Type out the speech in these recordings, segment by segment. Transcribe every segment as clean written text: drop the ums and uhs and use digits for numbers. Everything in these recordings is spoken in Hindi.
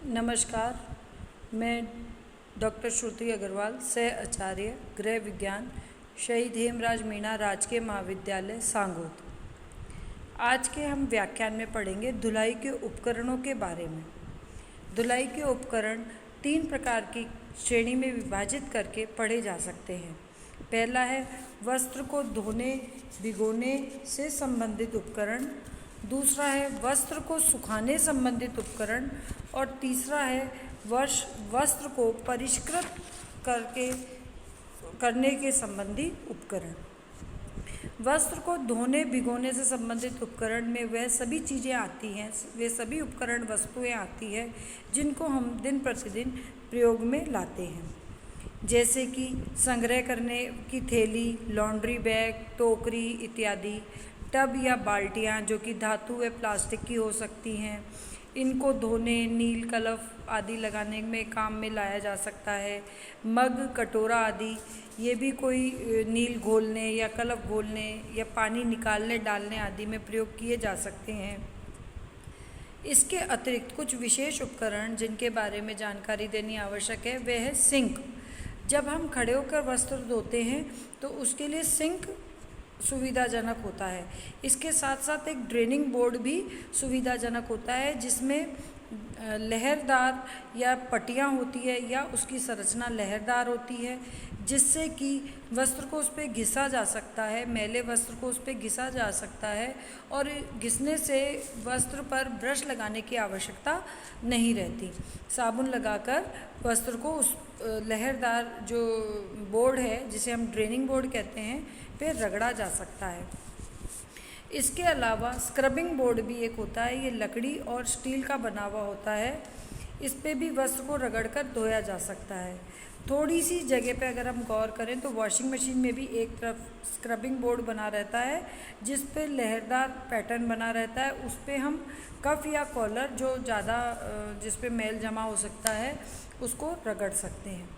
नमस्कार। मैं डॉक्टर श्रुति अग्रवाल, सह आचार्य गृह विज्ञान, शहीद हेमराज मीणा राजकीय महाविद्यालय सांगोद। आज के हम व्याख्यान में पढ़ेंगे धुलाई के उपकरणों के बारे में। धुलाई के उपकरण 3 प्रकार की श्रेणी में विभाजित करके पढ़े जा सकते हैं। पहला है वस्त्र को धोने भिगोने से संबंधित उपकरण, दूसरा है वस्त्र को सुखाने संबंधित उपकरण और तीसरा है वस्त्र को परिष्कृत करने के संबंधी उपकरण। वस्त्र को धोने भिगोने से संबंधित उपकरण में वह सभी चीज़ें आती हैं, वे सभी उपकरण वस्तुएं आती हैं जिनको हम दिन प्रतिदिन प्रयोग में लाते हैं, जैसे कि संग्रह करने की थैली, लॉन्ड्री बैग, टोकरी इत्यादि। टब या बाल्टियाँ जो कि धातु व प्लास्टिक की हो सकती हैं, इनको धोने, नील, कलफ आदि लगाने में काम में लाया जा सकता है। मग, कटोरा आदि ये भी कोई नील घोलने या कलफ घोलने या पानी निकालने डालने आदि में प्रयोग किए जा सकते हैं। इसके अतिरिक्त कुछ विशेष उपकरण जिनके बारे में जानकारी देनी आवश्यक है वह है सिंक। जब हम खड़े होकर वस्त्र धोते हैं तो उसके लिए सिंक सुविधाजनक होता है। इसके साथ साथ एक ड्रेनिंग बोर्ड भी सुविधाजनक होता है, जिसमें लहरदार या पट्टियाँ होती है या उसकी संरचना लहरदार होती है, जिससे कि वस्त्र को उस पर घिसा जा सकता है, मैले वस्त्र को उस पर घिसा जा सकता है और घिसने से वस्त्र पर ब्रश लगाने की आवश्यकता नहीं रहती। साबुन लगाकर वस्त्र को उस लहरदार जो बोर्ड है, जिसे हम ड्रेनिंग बोर्ड कहते हैं, पे रगड़ा जा सकता है। इसके अलावा स्क्रबिंग बोर्ड भी एक होता है, ये लकड़ी और स्टील का बना हुआ होता है। इस पे भी वस्त्र को रगड़कर धोया जा सकता है। थोड़ी सी जगह पे अगर हम गौर करें तो वॉशिंग मशीन में भी एक तरफ स्क्रबिंग बोर्ड बना रहता है, जिस पे लहरदार पैटर्न बना रहता है। उस पे हम कफ या कॉलर जो ज़्यादा जिस पे मैल जमा हो सकता है उसको रगड़ सकते हैं।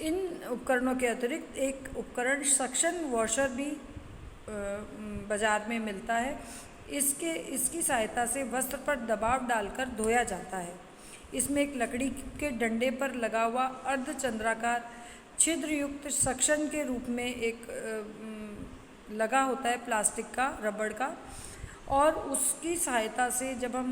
इन उपकरणों के अतिरिक्त एक उपकरण सक्शन वॉशर भी बाज़ार में मिलता है। इसकी सहायता से वस्त्र पर दबाव डालकर धोया जाता है। इसमें एक लकड़ी के डंडे पर लगा हुआ अर्धचंद्राकार छिद्रयुक्त सक्शन के रूप में एक लगा होता है प्लास्टिक का, रबड़ का, और उसकी सहायता से जब हम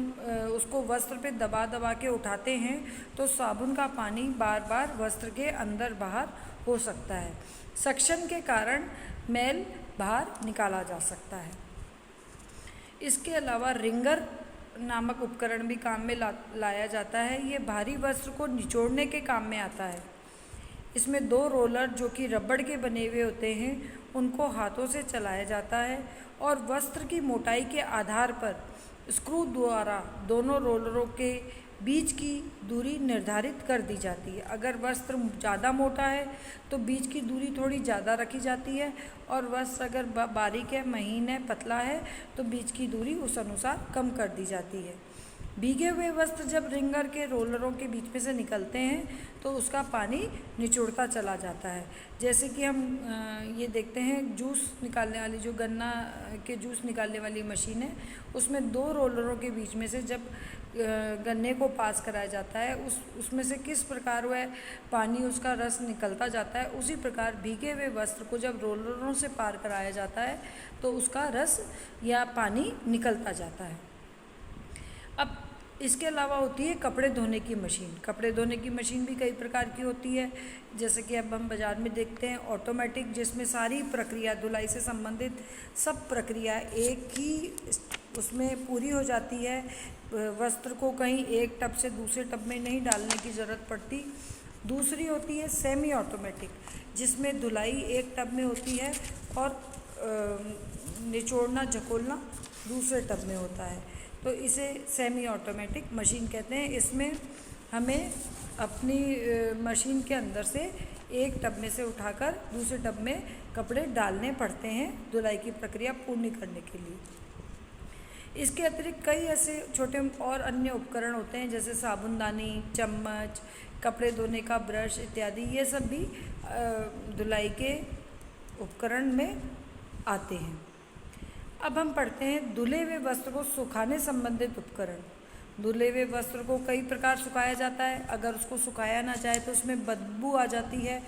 उसको वस्त्र पे दबा दबा के उठाते हैं तो साबुन का पानी बार बार वस्त्र के अंदर बाहर हो सकता है। सक्शन के कारण मैल बाहर निकाला जा सकता है। इसके अलावा रिंगर नामक उपकरण भी काम में लाया जाता है। ये भारी वस्त्र को निचोड़ने के काम में आता है। इसमें 2 रोलर जो कि रबड़ के बने हुए होते हैं, उनको हाथों से चलाया जाता है और वस्त्र की मोटाई के आधार पर स्क्रू द्वारा दोनों रोलरों के बीच की दूरी निर्धारित कर दी जाती है। अगर वस्त्र ज़्यादा मोटा है तो बीच की दूरी थोड़ी ज़्यादा रखी जाती है, और वस्त्र अगर बारीक है, महीन है, पतला है तो बीच की दूरी उस अनुसार कम कर दी जाती है। भीगे हुए वस्त्र जब रिंगर के रोलरों के बीच में से निकलते हैं तो उसका पानी निचोड़ता चला जाता है। जैसे कि हम ये देखते हैं जूस निकालने वाली, जो गन्ना के जूस निकालने वाली मशीन है, उसमें 2 रोलरों के बीच में से जब गन्ने को पास कराया जाता है, उसमें से किस प्रकार वह पानी, उसका रस निकलता जाता है, उसी प्रकार भीगे हुए वस्त्र को जब रोलरों से पार कराया जाता है तो उसका रस या पानी निकलता जाता है। अब इसके अलावा होती है कपड़े धोने की मशीन। कपड़े धोने की मशीन भी कई प्रकार की होती है, जैसे कि अब हम बाज़ार में देखते हैं ऑटोमेटिक, जिसमें सारी प्रक्रिया, धुलाई से संबंधित सब प्रक्रिया एक ही उसमें पूरी हो जाती है। वस्त्र को कहीं एक टब से दूसरे टब में नहीं डालने की ज़रूरत पड़ती। दूसरी होती है सेमी ऑटोमेटिक, जिसमें धुलाई एक टब में होती है और निचोड़ना, झकोलना दूसरे टब में होता है, तो इसे सेमी ऑटोमेटिक मशीन कहते हैं। इसमें हमें अपनी मशीन के अंदर से एक टब में से उठाकर दूसरे टब में कपड़े डालने पड़ते हैं धुलाई की प्रक्रिया पूर्ण करने के लिए। इसके अतिरिक्त कई ऐसे छोटे और अन्य उपकरण होते हैं, जैसे साबुनदानी, चम्मच, कपड़े धोने का ब्रश इत्यादि। ये सब भी धुलाई के उपकरण में आते हैं। अब हम पढ़ते हैं धुले हुए वस्त्र को सुखाने संबंधित उपकरण। धुले हुए वस्त्र को कई प्रकार सुखाया जाता है। अगर उसको सुखाया ना जाए तो उसमें बदबू आ जाती है,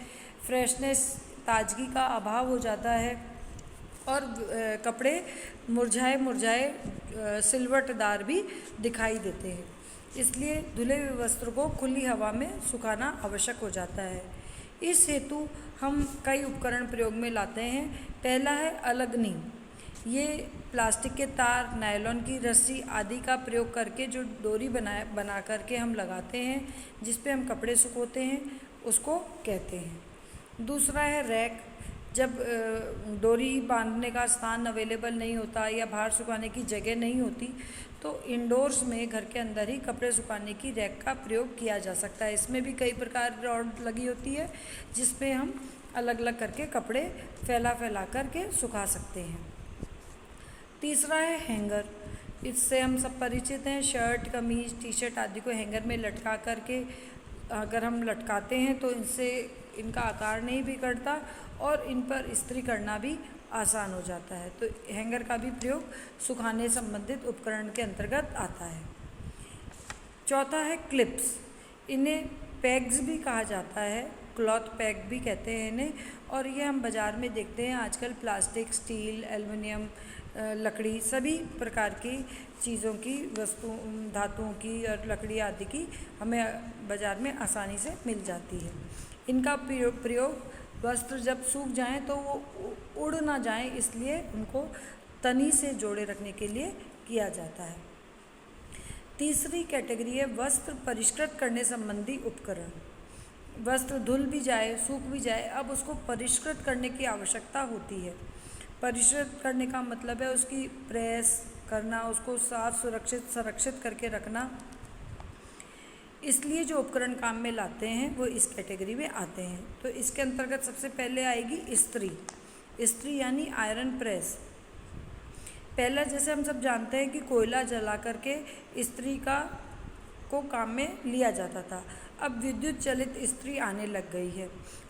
फ्रेशनेस, ताजगी का अभाव हो जाता है और कपड़े मुरझाए मुरझाए सिलवटदार भी दिखाई देते हैं। इसलिए धुले हुए वस्त्र को खुली हवा में सुखाना आवश्यक हो जाता है। इस हेतु हम कई उपकरण प्रयोग में लाते हैं। पहला है अलगनी। ये प्लास्टिक के तार, नायलॉन की रस्सी आदि का प्रयोग करके जो डोरी बना करके हम लगाते हैं, जिस पे हम कपड़े सुखोते हैं, उसको कहते हैं। दूसरा है रैक। जब डोरी बांधने का स्थान अवेलेबल नहीं होता या बाहर सुखाने की जगह नहीं होती तो इंडोर्स में घर के अंदर ही कपड़े सुखाने की रैक का प्रयोग किया जा सकता है। इसमें भी कई प्रकार रॉड लगी होती है जिसपे हम अलग अलग करके कपड़े फैला करके सुखा सकते हैं। तीसरा है हैंगर। इससे हम सब परिचित हैं। शर्ट, कमीज, टी शर्ट आदि को हैंगर में लटका करके अगर हम लटकाते हैं तो इनसे इनका आकार नहीं बिगड़ता और इन पर इस्त्री करना भी आसान हो जाता है। तो हैंगर का भी प्रयोग सुखाने संबंधित उपकरण के अंतर्गत आता है। चौथा है क्लिप्स। इन्हें पैग्स भी कहा जाता है, क्लॉथ पैग भी कहते हैं इन्हें, और ये हम बाज़ार में देखते हैं आजकल। प्लास्टिक, स्टील, एल्युमिनियम, लकड़ी, सभी प्रकार की चीज़ों की धातुओं की और लकड़ी आदि की हमें बाज़ार में आसानी से मिल जाती है। इनका प्रयोग वस्त्र जब सूख जाएं तो वो उड़ ना जाएं, इसलिए उनको तनी से जोड़े रखने के लिए किया जाता है। तीसरी कैटेगरी है वस्त्र परिष्कृत करने संबंधी उपकरण। वस्त्र धुल भी जाए, सूख भी जाए, अब उसको परिष्कृत करने की आवश्यकता होती है। परिष्कृत करने का मतलब है उसकी प्रेस करना, उसको साफ संरक्षित करके रखना। इसलिए जो उपकरण काम में लाते हैं वो इस कैटेगरी में आते हैं। तो इसके अंतर्गत सबसे पहले आएगी इस्त्री। इस्त्री यानी आयरन प्रेस। पहला जैसे हम सब जानते हैं कि कोयला जला करके इस्त्री को काम में लिया जाता था। अब विद्युत चलित इस्त्री आने लग गई है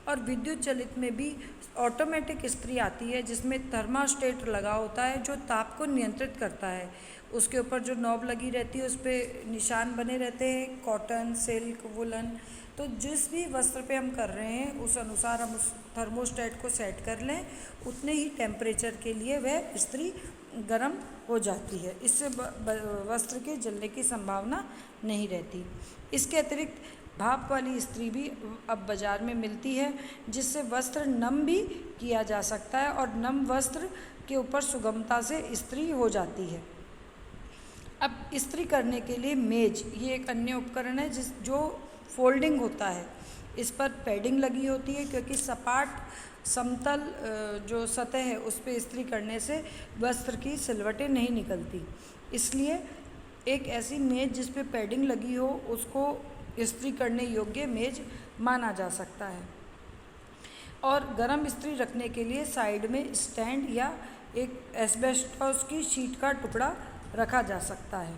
और विद्युत चलित में भी ऑटोमेटिक इस्त्री आती है जिसमें थर्मास्टेट लगा होता है जो ताप को नियंत्रित करता है। उसके ऊपर जो नॉब लगी रहती है उस पर निशान बने रहते हैं, कॉटन, सिल्क, वुलन। तो जिस भी वस्त्र पे हम कर रहे हैं उस अनुसार हम उस थर्मोस्टेट को सेट कर लें, उतने ही टेम्परेचर के लिए वह इस्त्री गर्म हो जाती है। इससे वस्त्र के जलने की संभावना नहीं रहती। इसके अतिरिक्त भाप वाली इस्त्री भी अब बाज़ार में मिलती है जिससे वस्त्र नम भी किया जा सकता है और नम वस्त्र के ऊपर सुगमता से इस्त्री हो जाती है। अब इस्त्री करने के लिए मेज, ये एक अन्य उपकरण है जो फोल्डिंग होता है। इस पर पैडिंग लगी होती है क्योंकि सपाट समतल जो सतह है उस पर इस्त्री करने से वस्त्र की सिलवटें नहीं निकलती। इसलिए एक ऐसी मेज जिस पे पैडिंग लगी हो उसको इस्त्री करने योग्य मेज माना जा सकता है। और गरम इस्त्री रखने के लिए साइड में स्टैंड या एक एस्बेस्टॉस की शीट का टुकड़ा रखा जा सकता है।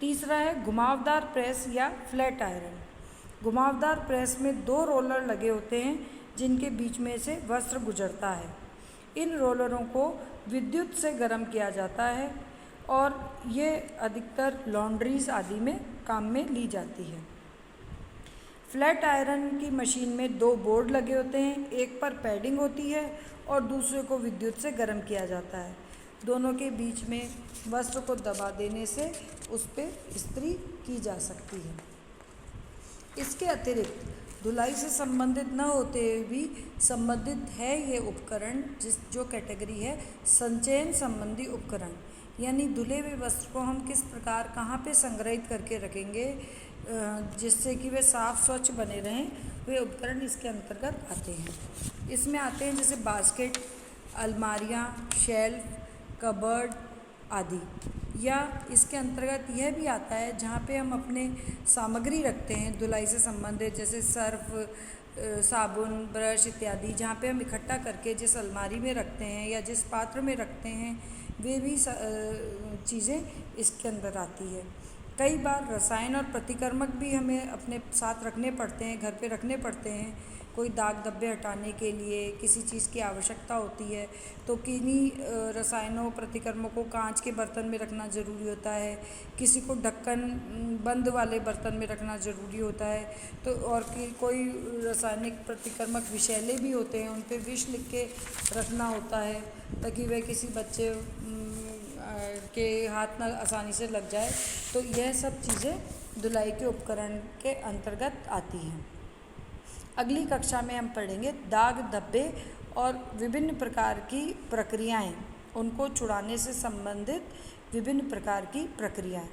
तीसरा है घुमावदार प्रेस या फ्लैट आयरन। घुमावदार प्रेस में 2 रोलर लगे होते हैं जिनके बीच में से वस्त्र गुजरता है। इन रोलरों को विद्युत से गर्म किया जाता है और ये अधिकतर लॉन्ड्रीज आदि में काम में ली जाती है। फ्लैट आयरन की मशीन में 2 बोर्ड लगे होते हैं, एक पर पैडिंग होती है और दूसरे को विद्युत से गर्म किया जाता है। दोनों के बीच में वस्त्र को दबा देने से उस पर इस्त्री की जा सकती है। इसके अतिरिक्त धुलाई से संबंधित न होते हुए भी संबंधित है ये उपकरण जो कैटेगरी है संचयन संबंधी उपकरण। यानी धुले हुए वस्त्र को हम किस प्रकार कहाँ पे संग्रहित करके रखेंगे जिससे कि वे साफ स्वच्छ बने रहें, वे उपकरण इसके अंतर्गत आते हैं। इसमें आते हैं जैसे बास्केट, अलमारियाँ, शेल्फ, कबर्ड आदि। या इसके अंतर्गत यह भी आता है जहाँ पे हम अपने सामग्री रखते हैं धुलाई से संबंधित, जैसे सर्फ, साबुन, ब्रश इत्यादि, जहाँ पे हम इकट्ठा करके जिस अलमारी में रखते हैं या जिस पात्र में रखते हैं वे भी चीज़ें इसके अंदर आती है। कई बार रसायन और प्रतिकर्मक भी हमें अपने साथ रखने पड़ते हैं, घर पे रखने पड़ते हैं, कोई दाग धब्बे हटाने के लिए किसी चीज़ की आवश्यकता होती है तो किन्हीं रसायनों प्रतिक्रमों को कांच के बर्तन में रखना ज़रूरी होता है, किसी को ढक्कन बंद वाले बर्तन में रखना ज़रूरी होता है। तो और कोई रासायनिक प्रतिक्रमक विषैले भी होते हैं, उन पे विष लिख के रखना होता है ताकि वह किसी बच्चे के हाथ ना आसानी से लग जाए। तो यह सब चीज़ें धुलाई के उपकरण के अंतर्गत आती हैं। अगली कक्षा में हम पढ़ेंगे दाग धब्बे और विभिन्न प्रकार की प्रक्रियाएं, उनको छुड़ाने से संबंधित विभिन्न प्रकार की प्रक्रियाएं।